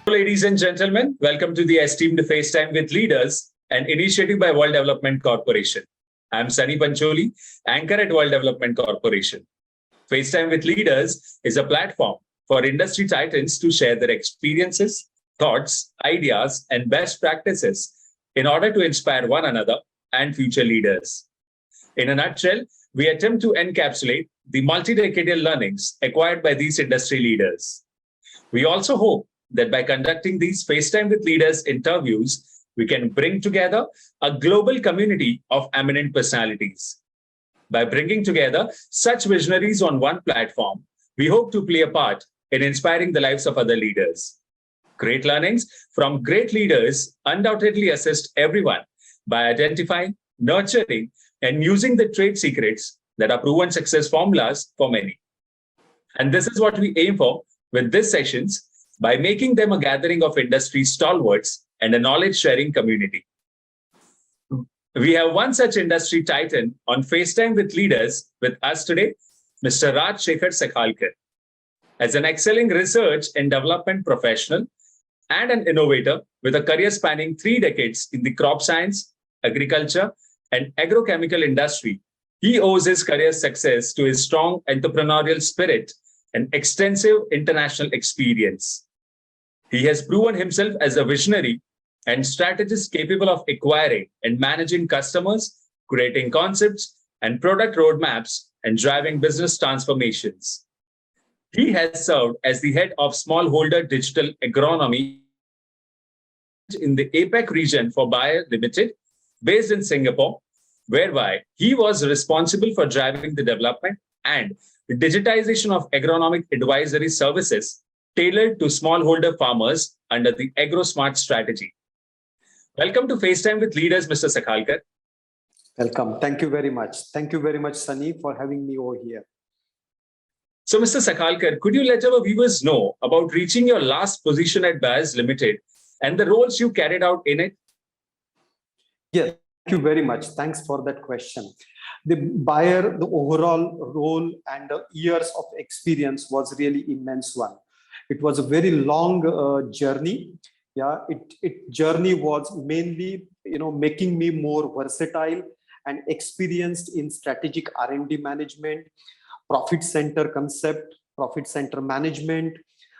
Ladies and gentlemen, welcome to the Esteemed FaceTime with Leaders, an initiative by World Development Corporation. I'm Sunny Pancholi, anchor at World Development Corporation. FaceTime with Leaders is a platform for industry titans to share their experiences, thoughts, ideas, and best practices in order to inspire one another and future leaders. In a nutshell, we attempt to encapsulate the multi-decadal learnings acquired by these industry leaders. We also hope that by conducting these FaceTime with Leaders interviews, we can bring together a global community of eminent personalities. By bringing together such visionaries on one platform, we hope to play a part in inspiring the lives of other leaders. Great learnings from great leaders undoubtedly assist everyone by identifying, nurturing, and using the trade secrets that are proven success formulas for many. And this is what we aim for with these sessions by making them a gathering of industry stalwarts and a knowledge-sharing community. We have one such industry titan on FaceTime with Leaders with us today, Mr. Rajshekhar Sakhalkar. As an excelling research and development professional and an innovator with a career spanning 3 decades in the crop science, agriculture, and agrochemical industry, he owes his career success to his strong entrepreneurial spirit and extensive international experience. He has proven himself as a visionary and strategist capable of acquiring and managing customers, creating concepts and product roadmaps, and driving business transformations. He has served as the head of Smallholder Digital Agronomy in the APAC region for Bayer Limited, based in Singapore, whereby he was responsible for driving the development and digitization of agronomic advisory services tailored to smallholder farmers under the AgrowSmart strategy. Welcome to FaceTime with Leaders, Mr. Sakhalkar. Welcome. Thank you very much. Thank you very much, Sunny, for having me over here. So, Mr. Sakhalkar, could you let our viewers know about reaching your last position at Bayer Limited and the roles you carried out in it? Yes, thank you very much. Thanks for that question. The Bayer, the overall role and the years of experience was really immense one. It was a very long journey. Yeah, it journey was mainly, making me more versatile and experienced in strategic R&D management, profit center concept, profit center management,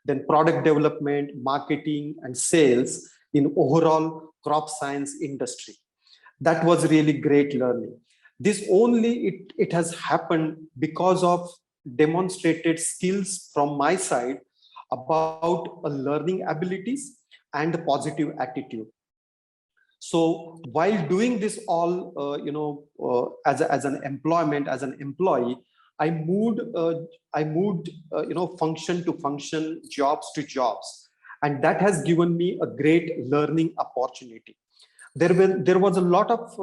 then product development, marketing, and sales in overall crop science industry. That was really great learning. This only it has happened because of demonstrated skills from my side about learning abilities and the positive attitude. So while doing this all, as an employment, as an employee, I moved, function to function, jobs to jobs, and that has given me a great learning opportunity. There was a lot of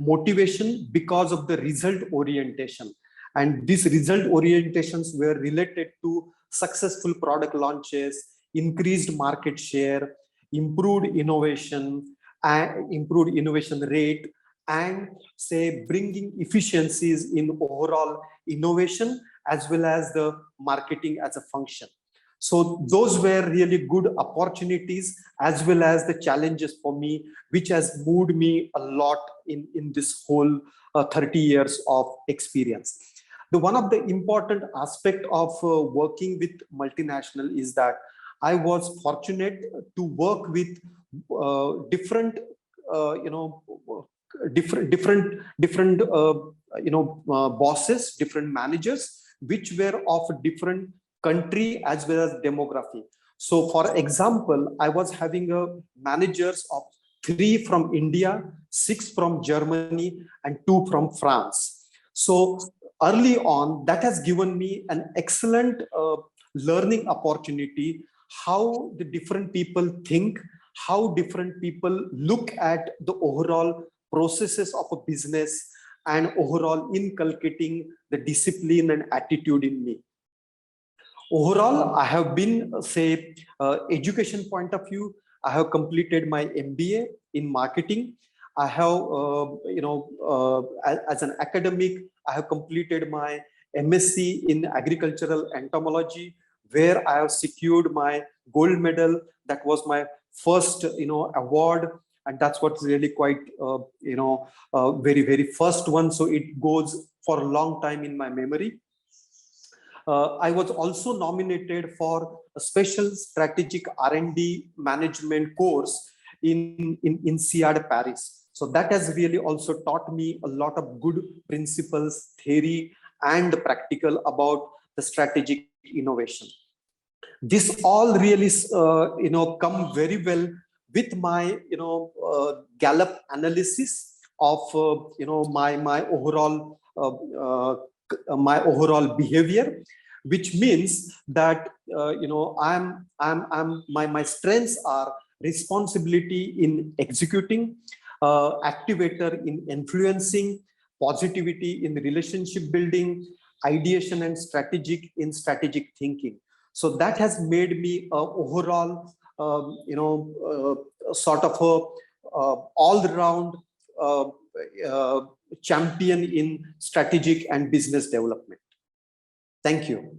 motivation because of the result orientation, and these result orientations were related to successful product launches, increased market share, improved innovation rate, and say bringing efficiencies in overall innovation as well as the marketing as a function. So those were really good opportunities as well as the challenges for me, which has moved me a lot in this whole 30 years of experience. One of the important aspect of working with multinational is that I was fortunate to work with different bosses, different managers, which were of different country as well as demography. So, for example, I was having managers of 3 from India, 6 from Germany, and 2 from France. So early on, that has given me an excellent learning opportunity, how the different people think, how different people look at the overall processes of a business, and overall inculcating the discipline and attitude in me. Overall, I have been, education point of view, I have completed my MBA in marketing. I have, as an academic, I have completed my MSc in agricultural entomology, where I have secured my gold medal. That was my first, award, and that's what's really quite, very, very first one. So it goes for a long time in my memory. I was also nominated for a special strategic R&D management course in INSEAD Paris. So that has really also taught me a lot of good principles, theory, and practical about the strategic innovation. This all really, come very well with my, Gallup analysis of, my overall behavior, which means that my strengths are responsibility in executing, activator in influencing, positivity in relationship building, ideation and strategic thinking. So that has made me overall, sort of a all-round champion in strategic and business development. Thank you.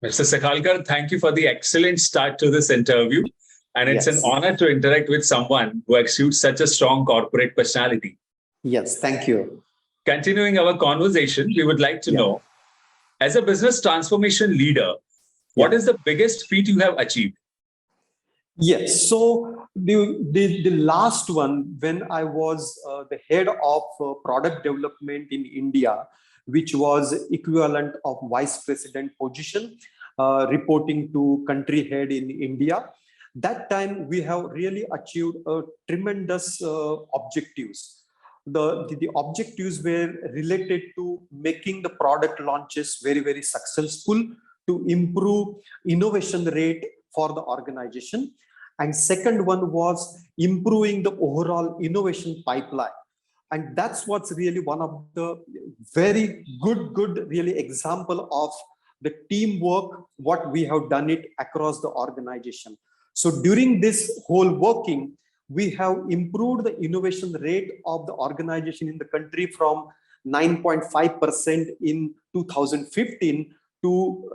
Mr. Sakhalkar, thank you for the excellent start to this interview. And it's an honor to interact with someone who exudes such a strong corporate personality. Yes, thank you. Continuing our conversation, we would like to know, as a business transformation leader, what is the biggest feat you have achieved? Yes, so the last one, when I was the head of product development in India, which was equivalent of vice president position, reporting to country head in India. That time we have really achieved a tremendous objectives. The objectives were related to making the product launches very, very successful, to improve innovation rate for the organization. And second one was improving the overall innovation pipeline. And that's what's really one of the very good really example of the teamwork, what we have done it across the organization. So during this whole working, we have improved the innovation rate of the organization in the country from 9.5% in 2015 to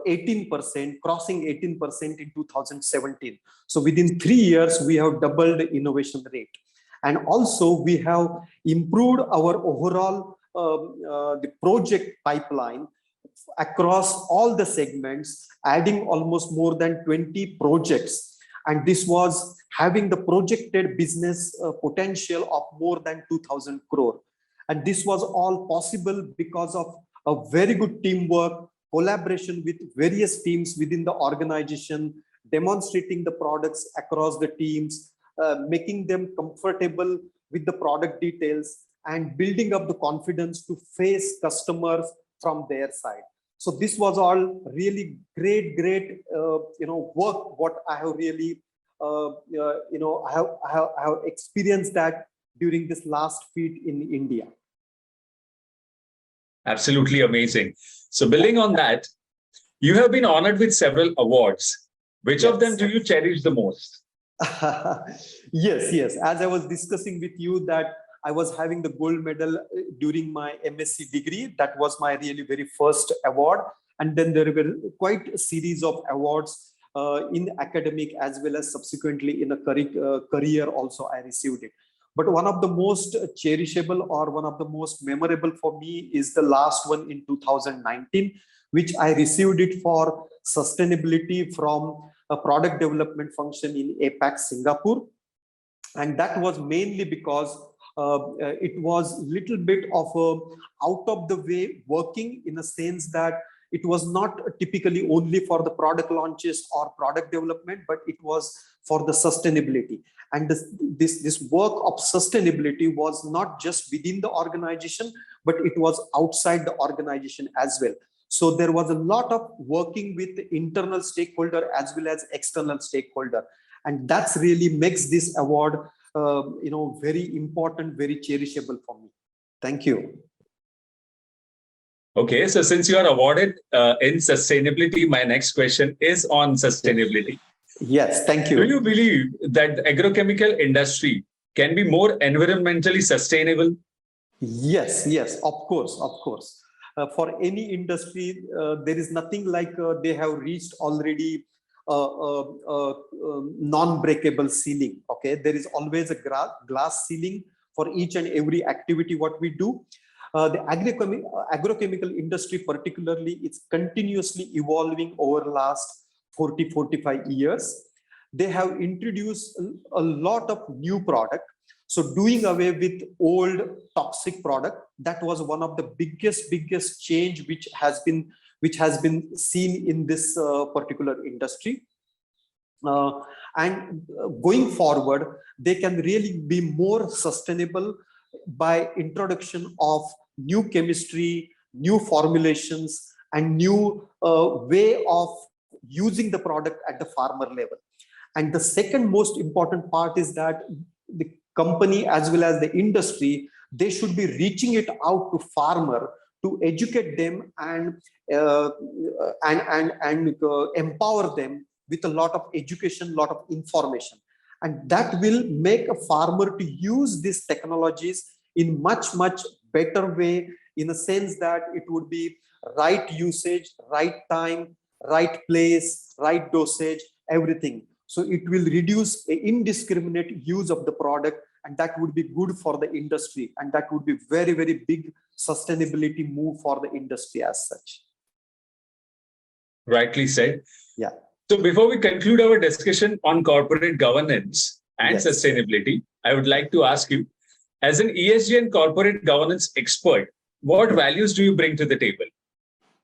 18%, crossing 18% in 2017. So within 3 years, we have doubled the innovation rate. And also we have improved our overall the project pipeline across all the segments, adding almost more than 20 projects. And this was having the projected business potential of more than 2,000 crore. And this was all possible because of a very good teamwork, collaboration with various teams within the organization, demonstrating the products across the teams, making them comfortable with the product details, and building up the confidence to face customers from their side. So this was all really great work. What I have really, I have experienced that during this last feat in India. Absolutely amazing. So building on that, you have been honored with several awards. Which of them do you cherish the most? Yes. As I was discussing with you that I was having the gold medal during my MSc degree. That was my really very first award. And then there were quite a series of awards in academic as well as subsequently in a career also I received it. But one of the most cherishable or one of the most memorable for me is the last one in 2019, which I received it for sustainability from a product development function in APAC, Singapore. And that was mainly because it was a little bit of a out of the way working, in a sense that it was not typically only for the product launches or product development, but it was for the sustainability. And this work of sustainability was not just within the organization, but it was outside the organization as well. So there was a lot of working with the internal stakeholder as well as external stakeholder. And that's really makes this award very important, very cherishable for me. Thank you. Okay, so since you are awarded in sustainability, my next question is on sustainability. Yes, thank you. Do you believe that the agrochemical industry can be more environmentally sustainable? Yes, of course. For any industry, there is nothing like they have reached already non-breakable ceiling. Okay, there is always a glass ceiling for each and every activity what we do. The agrochemical industry particularly, it's continuously evolving over last 40-45 years. They have introduced a lot of new product. So doing away with old toxic product, that was one of the biggest change which has been seen in this particular industry. And going forward, they can really be more sustainable by introduction of new chemistry, new formulations, and new way of using the product at the farmer level. And the second most important part is that the company as well as the industry, they should be reaching it out to farmer to educate them and empower them with a lot of education, lot of information. And that will make a farmer to use these technologies in much better way, in a sense that it would be right usage, right time, right place, right dosage, everything. So it will reduce the indiscriminate use of the product, and that would be good for the industry, and that would be very big sustainability move for the industry as such. Rightly said. Yeah. So before we conclude our discussion on corporate governance and sustainability, I would like to ask you, as an ESG and corporate governance expert, what values do you bring to the table?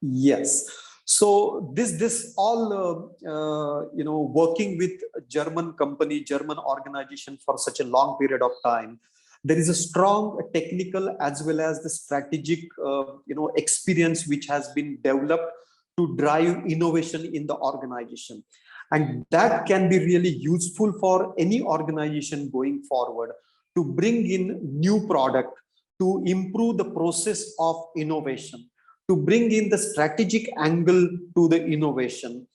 Yes. So this all working with a German company, German organization for such a long period of time, there is a strong technical as well as the strategic experience which has been developed to drive innovation in the organization, and that can be really useful for any organization going forward to bring in new product, to improve the process of innovation, to bring in the strategic angle to the innovation,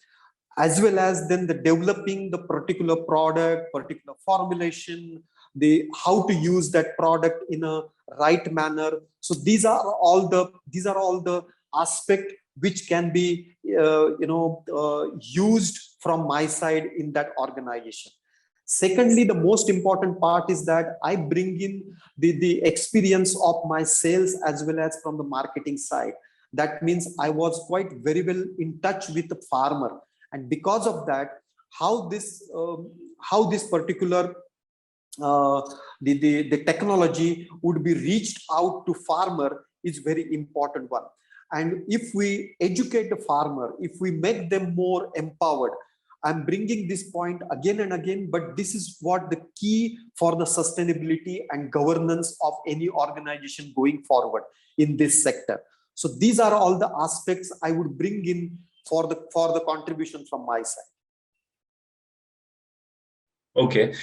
as well as then the developing the particular product, particular formulation, the how to use that product in a right manner. So these are all the aspect which can be used from my side in that organization. Secondly, the most important part is that I bring in the experience of my sales as well as from the marketing side. That means I was quite very well in touch with the farmer, and because of that, how this particular the technology would be reached out to farmer is very important one. And if we educate the farmer, if we make them more empowered, I'm bringing this point again and again, but this is what the key for the sustainability and governance of any organization going forward in this sector. So these are all the aspects I would bring in for the contribution from my side. Okay.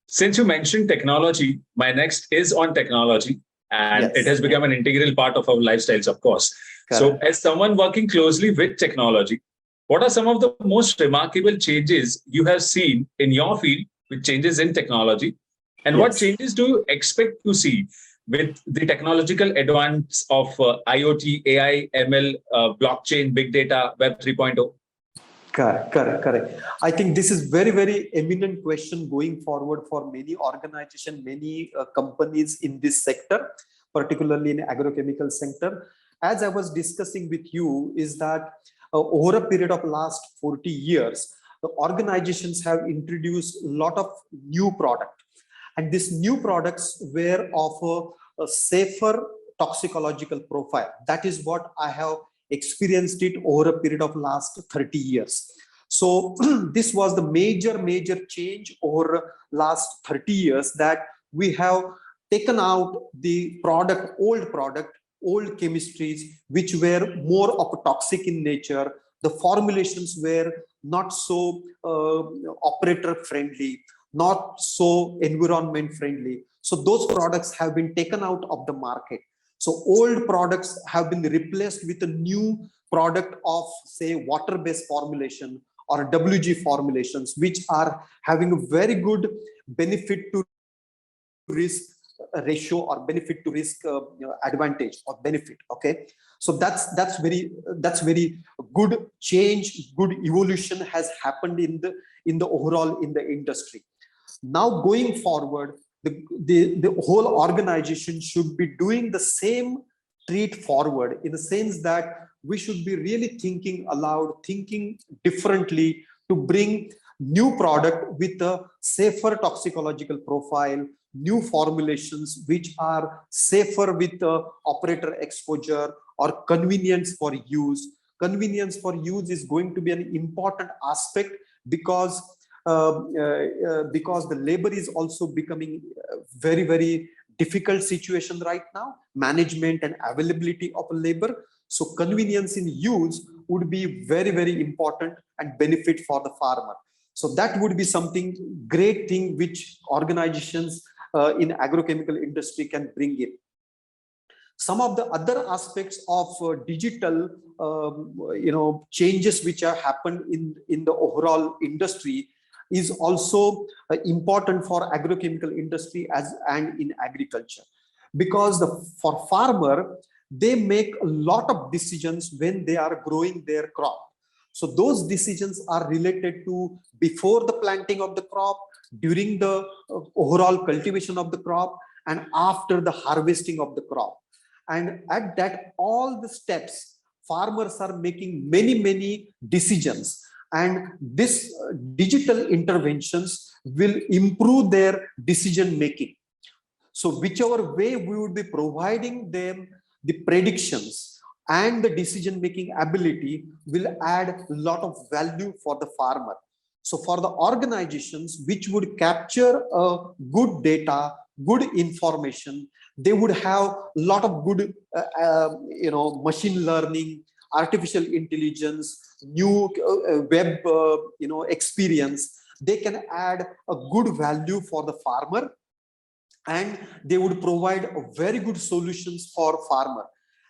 Since you mentioned technology, my next is on technology, and it has become an integral part of our lifestyles, of course. Correct. So as someone working closely with technology, what are some of the most remarkable changes you have seen in your field with changes in technology? And what changes do you expect to see with the technological advance of IoT, AI, ML, blockchain, big data, Web 3.0? Correct. I think this is very eminent question going forward for many organizations, many companies in this sector, particularly in agrochemical sector. As I was discussing with you, is that over a period of last 40 years, the organizations have introduced a lot of new product, and these new products were of a safer toxicological profile. That is what I have experienced it over a period of last 30 years. So this was the major change over last 30 years, that we have taken out the old chemistries which were more of a toxic in nature. The formulations were not so operator friendly, not so environment friendly. So those products have been taken out of the market. So old products have been replaced with a new product of, say, water-based formulation or WG formulations, which are having a very good benefit to risk ratio or benefit to risk advantage or benefit. Okay, so that's very good change, good evolution has happened in the overall in the industry. Now going forward, the whole organization should be doing the same treat forward, in the sense that we should be really thinking aloud, thinking differently to bring new product with a safer toxicological profile, new formulations which are safer with operator exposure or convenience for use. Convenience for use is going to be an important aspect because the labor is also becoming very difficult situation right now, management and availability of labor. So convenience in use would be very important and benefit for the farmer. So that would be something great thing which organizations in agrochemical industry can bring in. Some of the other aspects of digital changes which have happened in the overall industry is also important for agrochemical industry and in agriculture, because for farmer, they make a lot of decisions when they are growing their crop. So those decisions are related to before the planting of the crop, during the overall cultivation of the crop, and after the harvesting of the crop. And at that, all the steps, farmers are making many decisions, and this digital interventions will improve their decision making. So whichever way we would be providing them the predictions and the decision making ability will add a lot of value for the farmer. So for the organizations which would capture good data, good information, they would have a lot of good machine learning, artificial intelligence, new web experience. They can add a good value for the farmer, and they would provide a very good solutions for farmer.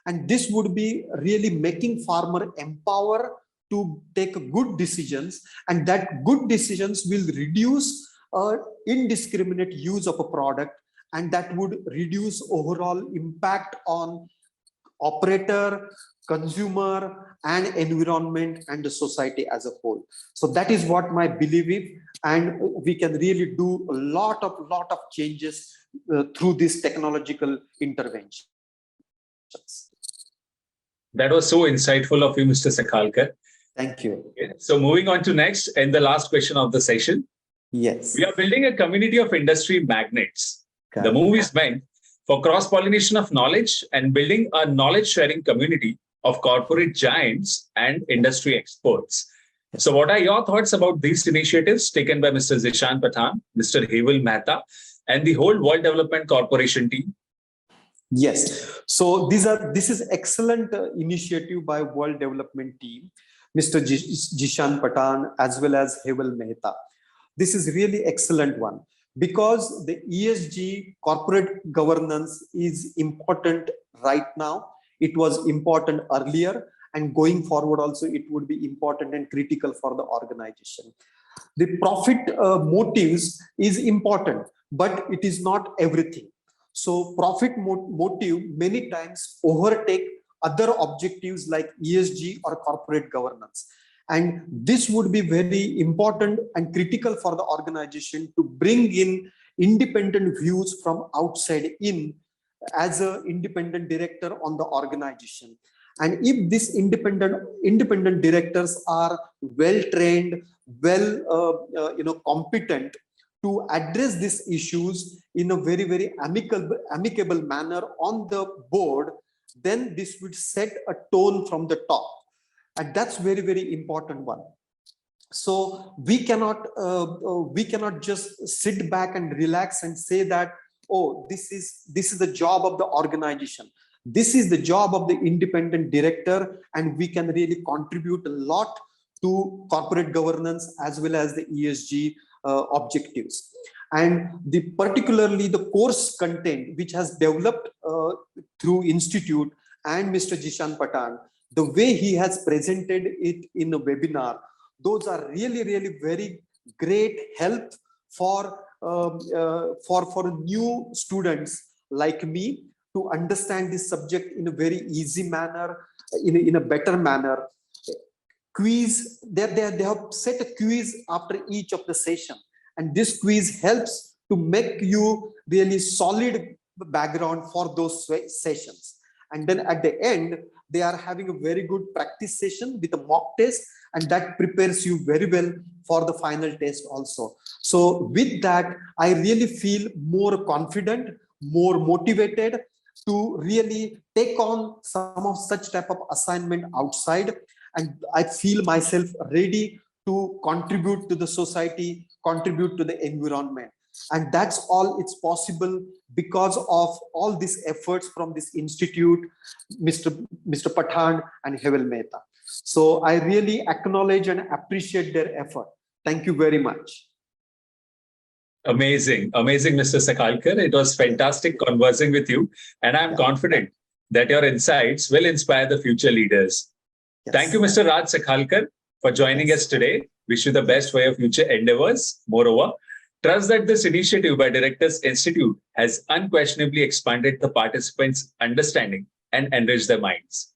And this would be really making farmer empower to take good decisions, and that good decisions will reduce indiscriminate use of a product, and that would reduce overall impact on operator, consumer, and environment, and the society as a whole. So that is what my belief is, and we can really do a lot of changes through this technological intervention. That was so insightful of you, Mr. Sakhalkar. Thank you. Okay. So moving on to next and the last question of the session. Yes. We are building a community of industry magnates. Okay. The move is meant for cross-pollination of knowledge and building a knowledge-sharing community of corporate giants and industry experts. So what are your thoughts about these initiatives taken by Mr. Zishan Pathan, Mr. Heval Mehta, and the whole World Development Corporation team? Yes. So this is excellent initiative by World Development team, Mr. Zishan Pathan, as well as Heval Mehta. This is really excellent one, because the ESG corporate governance is important right now. It was important earlier, and going forward also it would be important and critical for the organization. The profit motives is important, but it is not everything. So profit motive many times overtake other objectives like ESG or corporate governance. And this would be very important and critical for the organization to bring in independent views from outside in as an independent director on the organization. And if these independent directors are well trained, competent to address these issues in a very amicable manner on the board, then this would set a tone from the top. And that's very important one. So we cannot just sit back and relax and say that, oh, this is the job of the organization. This is the job of the independent director, and we can really contribute a lot to corporate governance as well as the ESG objectives. And particularly the course content which has developed through Institute and Mr. Zishan Pathan, the way he has presented it in a webinar, those are really very great help for for new students like me to understand this subject in a very easy manner, in a better manner. Quiz, they have set a quiz after each of the session, and this quiz helps to make you really solid background for those sessions. And then at the end, they are having a very good practice session with a mock test, and that prepares you very well for the final test also. So with that, I really feel more confident, more motivated to really take on some of such type of assignment outside. And I feel myself ready to contribute to the society, contribute to the environment. And that's all it's possible because of all these efforts from this institute, Mr. Pathan and Hevel Mehta. So I really acknowledge and appreciate their effort. Thank you very much. Amazing, amazing, Mr. Sakhalkar. It was fantastic conversing with you, and I'm confident that your insights will inspire the future leaders. Yes. Thank you, Mr. Raj Sakhalkar, for joining us today. Wish you the best for your future endeavors. Moreover, trust that this initiative by Directors Institute has unquestionably expanded the participants' understanding and enriched their minds.